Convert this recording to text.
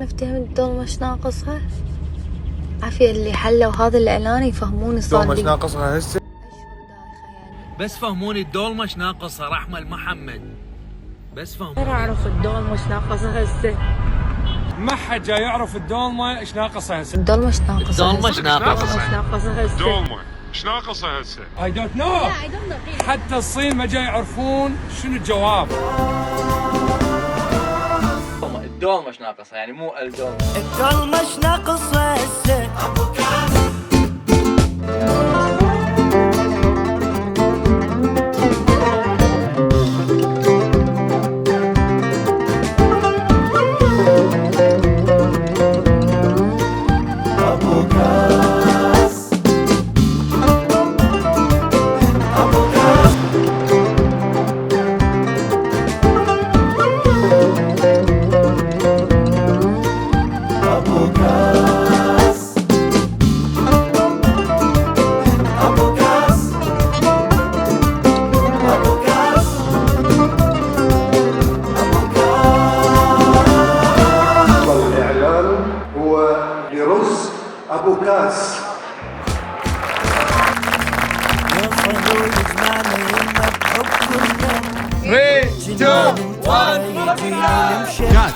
نفتهم الدولمة ايش ناقصها؟ عافية اللي حلوا هذا الإعلان يفهموني صار الدولمة لي ايش ناقصها هسه؟ بس فهموني الدولمة ايش ناقصها رحمة المحمد. بس فهموني. غير أعرف الدولمة ايش ناقصها هسه. ما حد جاي يعرف الدولمة ايش ناقصها هسه. الدولمة ايش ناقصها؟ الدولمة ايش ناقصها؟ ايش ناقصها هسه؟ الدولمة ايش ناقصها هسه؟ I don't know. حتى الصين ما جاي يعرفون شنو الجواب. الدولمة ايش ناقصها يعني مو الدولمة. الدولمة ايش ناقصها هسه؟ هو لرز أبو كاس. وصلوا يجمعنا يما بحب كلنا 3 2 1 كات